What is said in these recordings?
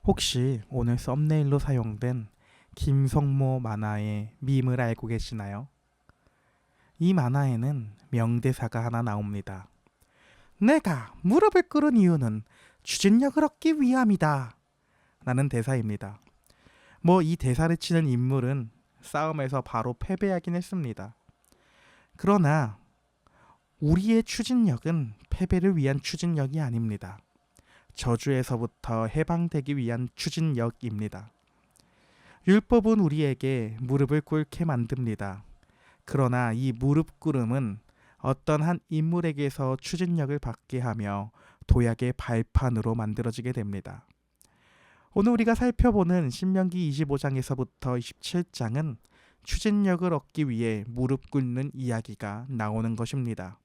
혹시 오늘 썸네일로 사용된 김성모 만화의 밈을 알고 계시나요? 이 만화에는 명대사가 하나 나옵니다. 내가 무릎을 꿇은 이유는 추진력을 얻기 위함이다. 라는 대사입니다. 이 대사를 치는 인물은 싸움에서 바로 패배하긴 했습니다. 그러나 우리의 추진력은 패배를 위한 추진력이 아닙니다. 저주에서부터 해방되기 위한 추진력입니다. 율법은 우리에게 무릎을 꿇게 만듭니다. 그러나 이 무릎 꿇음은 어떤 한 인물에게서 추진력을 받게 하며 도약의 발판으로 만들어지게 됩니다. 오늘 우리가 살펴보는 신명기 25장에서부터 27장은 추진력을 얻기 위해 무릎 꿇는 이야기가 나오는 것입니다.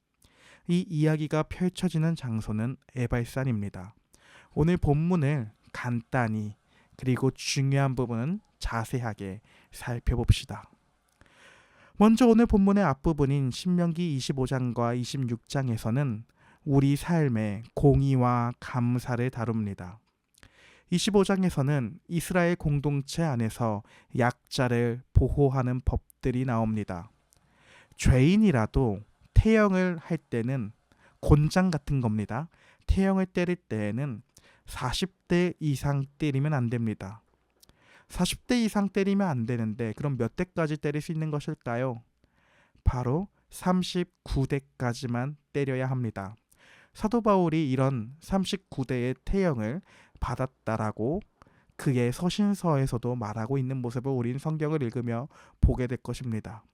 이 이야기가 펼쳐지는 장소는 에발산입니다. 오늘 본문을 간단히 그리고 중요한 부분은 자세하게 살펴봅시다. 먼저 오늘 본문의 앞부분인 신명기 25장과 26장에서는 우리 삶의 공의와 감사를 다룹니다. 25장에서는 이스라엘 공동체 안에서 약자를 보호하는 법들이 나옵니다. 죄인이라도 태형을 할 때는 곤장 같은 겁니다. 태형을 때릴 때에는 40대 이상 때리면 안 됩니다. 40대 이상 때리면 안 되는데 그럼 몇 대까지 때릴 수 있는 것일까요? 바로 39대까지만 때려야 합니다. 사도 바울이 이런 39대의 태형을 받았다라고 그의 서신서에서도 말하고 있는 모습을 우린 성경을 읽으며 보게 될 것입니다.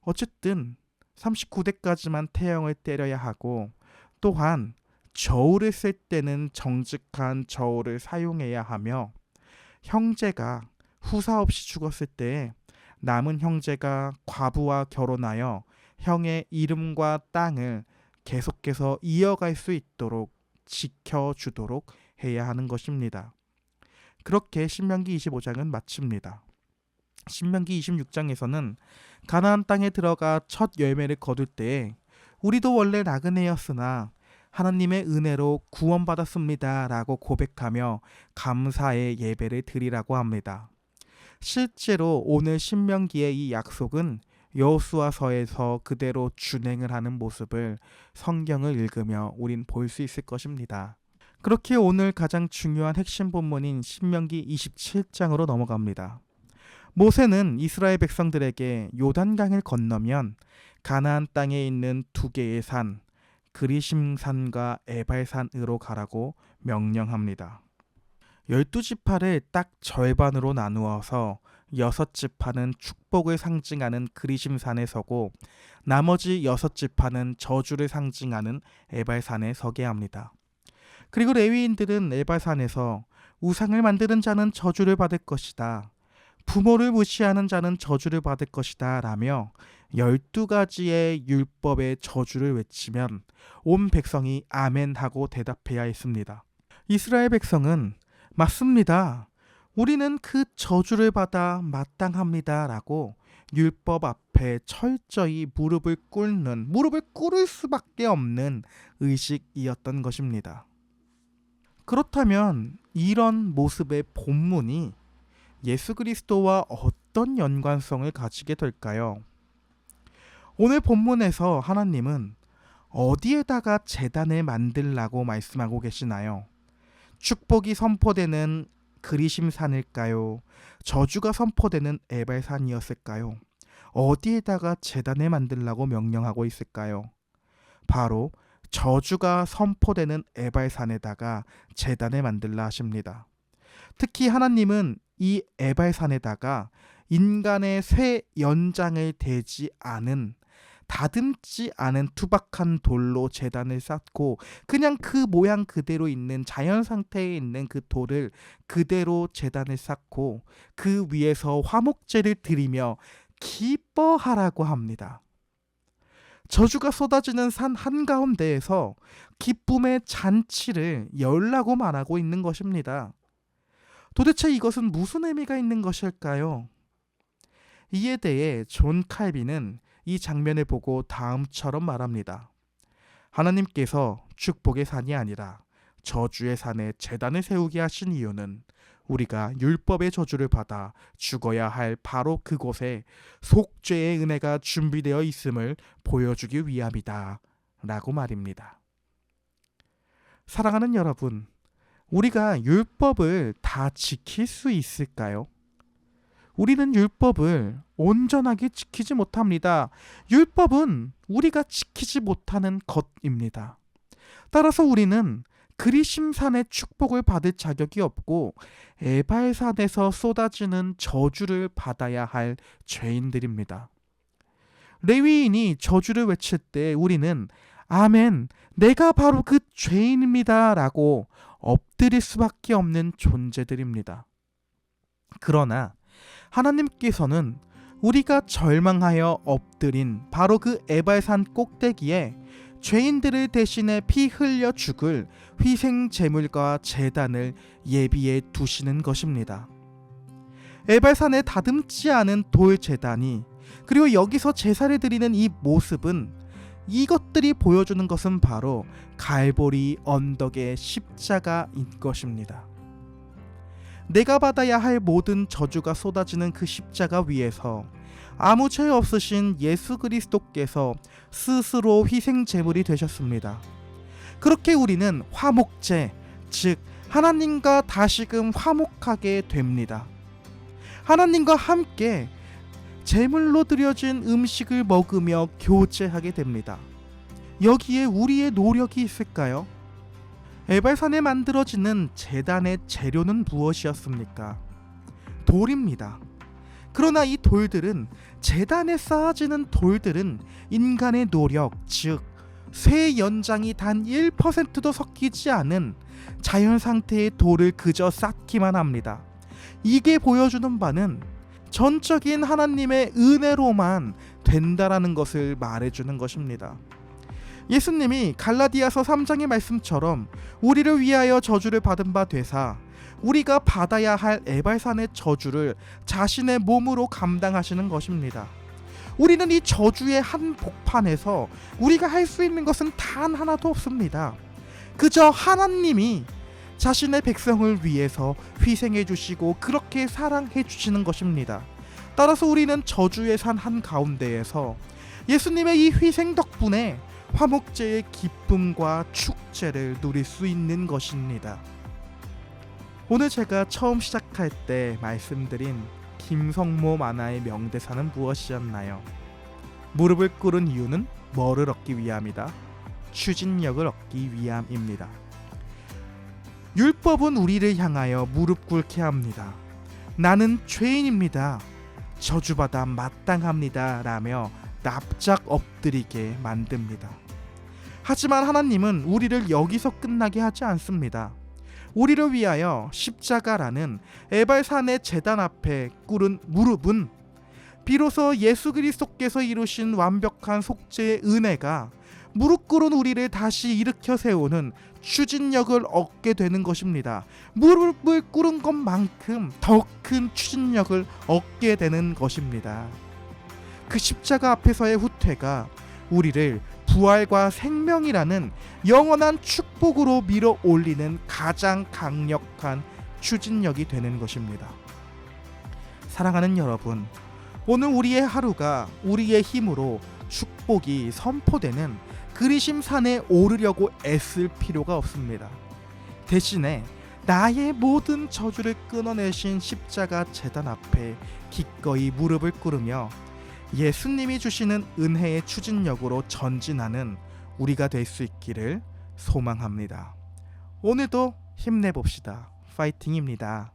어쨌든 39대까지만 태형을 때려야 하고 또한 저울을 쓸 때는 정직한 저울을 사용해야 하며 형제가 후사 없이 죽었을 때 남은 형제가 과부와 결혼하여 형의 이름과 땅을 계속해서 이어갈 수 있도록 지켜주도록 해야 하는 것입니다. 그렇게 신명기 25장은 마칩니다. 신명기 26장에서는 가나안 땅에 들어가 첫 열매를 거둘 때에 우리도 원래 나그네였으나 하나님의 은혜로 구원받았습니다 라고 고백하며 감사의 예배를 드리라고 합니다. 실제로 오늘 신명기의 이 약속은 여호수아서에서 그대로 준행을 하는 모습을 성경을 읽으며 우린 볼 수 있을 것입니다. 그렇게 오늘 가장 중요한 핵심 본문인 신명기 27장으로 넘어갑니다. 모세는 이스라엘 백성들에게 요단강을 건너면 가나안 땅에 있는 두 개의 산 그리심산과 에발산으로 가라고 명령합니다. 12지파를 딱 절반으로 나누어서 6지파는 축복을 상징하는 그리심산에 서고 나머지 6지파는 저주를 상징하는 에발산에 서게 합니다. 그리고 레위인들은 에발산에서 우상을 만드는 자는 저주를 받을 것이다. 부모를 무시하는 자는 저주를 받을 것이다 라며 12가지의 율법의 저주를 외치면 온 백성이 아멘 하고 대답해야 했습니다. 이스라엘 백성은 맞습니다. 우리는 그 저주를 받아 마땅합니다 라고 율법 앞에 철저히 무릎을 꿇을 수밖에 없는 의식이었던 것입니다. 그렇다면 이런 모습의 본문이 예수 그리스도와 어떤 연관성을 가지게 될까요? 오늘 본문에서 하나님은 어디에다가 제단을 만들라고 말씀하고 계시나요? 축복이 선포되는 그리심산일까요? 저주가 선포되는 에발산이었을까요? 어디에다가 제단을 만들라고 명령하고 있을까요? 바로 저주가 선포되는 에발산에다가 제단을 만들라 하십니다. 특히 하나님은 이 에발산에다가 인간의 쇠 연장을 대지 않은 다듬지 않은 투박한 돌로 제단을 쌓고 그냥 그 모양 그대로 있는 자연 상태에 있는 그 돌을 그대로 제단을 쌓고 그 위에서 화목제를 드리며 기뻐하라고 합니다. 저주가 쏟아지는 산 한가운데에서 기쁨의 잔치를 열라고 말하고 있는 것입니다. 도대체 이것은 무슨 의미가 있는 것일까요? 이에 대해 존 칼빈은 이 장면을 보고 다음처럼 말합니다. 하나님께서 축복의 산이 아니라 저주의 산에 제단을 세우게 하신 이유는 우리가 율법의 저주를 받아 죽어야 할 바로 그곳에 속죄의 은혜가 준비되어 있음을 보여주기 위함이다 라고 말입니다. 사랑하는 여러분, 우리가 율법을 다 지킬 수 있을까요? 우리는 율법을 온전하게 지키지 못합니다. 율법은 우리가 지키지 못하는 것입니다. 따라서 우리는 그리심산의 축복을 받을 자격이 없고 에발산에서 쏟아지는 저주를 받아야 할 죄인들입니다. 레위인이 저주를 외칠 때 우리는 아멘, 내가 바로 그 죄인입니다 라고 엎드릴 수밖에 없는 존재들입니다. 그러나 하나님께서는 우리가 절망하여 엎드린 바로 그 에발산 꼭대기에 죄인들을 대신해 피 흘려 죽을 희생 제물과 제단을 예비해 두시는 것입니다. 에발산에 다듬지 않은 돌 제단이, 그리고 여기서 제사를 드리는 이 모습은, 이것들이 보여주는 것은 바로 갈보리 언덕의 십자가인 것입니다. 내가 받아야 할 모든 저주가 쏟아지는 그 십자가 위에서 아무 죄 없으신 예수 그리스도께서 스스로 희생 제물이 되셨습니다. 그렇게 우리는 화목제, 즉 하나님과 다시금 화목하게 됩니다. 하나님과 함께 제물로 드려진 음식을 먹으며 교제하게 됩니다. 여기에 우리의 노력이 있을까요? 에발산에 만들어지는 제단의 재료는 무엇이었습니까? 돌입니다. 그러나 이 돌들은, 제단에 쌓아지는 돌들은 인간의 노력, 즉 쇠 연장이 단 1%도 섞이지 않은 자연 상태의 돌을 그저 쌓기만 합니다. 이게 보여주는 바는 전적인 하나님의 은혜로만 된다라는 것을 말해주는 것입니다. 예수님이 갈라디아서 3장의 말씀처럼 우리를 위하여 저주를 받은 바 되사 우리가 받아야 할 에발산의 저주를 자신의 몸으로 감당하시는 것입니다. 우리는 이 저주의 한 복판에서 우리가 할 수 있는 것은 단 하나도 없습니다. 그저 하나님이 자신의 백성을 위해서 희생해 주시고 그렇게 사랑해 주시는 것입니다. 따라서 우리는 저주의 산 한가운데에서 예수님의 이 희생 덕분에 화목제의 기쁨과 축제를 누릴 수 있는 것입니다. 오늘 제가 처음 시작할 때 말씀드린 김성모 만화의 명대사는 무엇이었나요? 무릎을 꿇은 이유는 뭐를 얻기 위함이다? 추진력을 얻기 위함입니다. 율법은 우리를 향하여 무릎 꿇게 합니다. 나는 죄인입니다. 저주받아 마땅합니다. 라며 납작 엎드리게 만듭니다. 하지만 하나님은 우리를 여기서 끝나게 하지 않습니다. 우리를 위하여 십자가라는 에발산의 제단 앞에 꿇은 무릎은 비로소 예수 그리스도께서 이루신 완벽한 속죄의 은혜가 무릎 꿇은 우리를 다시 일으켜 세우는 추진력을 얻게 되는 것입니다. 무릎을 꿇은 것만큼 더 큰 추진력을 얻게 되는 것입니다. 그 십자가 앞에서의 후퇴가 우리를 부활과 생명이라는 영원한 축복으로 밀어 올리는 가장 강력한 추진력이 되는 것입니다. 사랑하는 여러분, 오늘 우리의 하루가 우리의 힘으로 축복이 선포되는 그리심산에 오르려고 애쓸 필요가 없습니다. 대신에 나의 모든 저주를 끊어내신 십자가 제단 앞에 기꺼이 무릎을 꿇으며 예수님이 주시는 은혜의 추진력으로 전진하는 우리가 될 수 있기를 소망합니다. 오늘도 힘내봅시다. 파이팅입니다.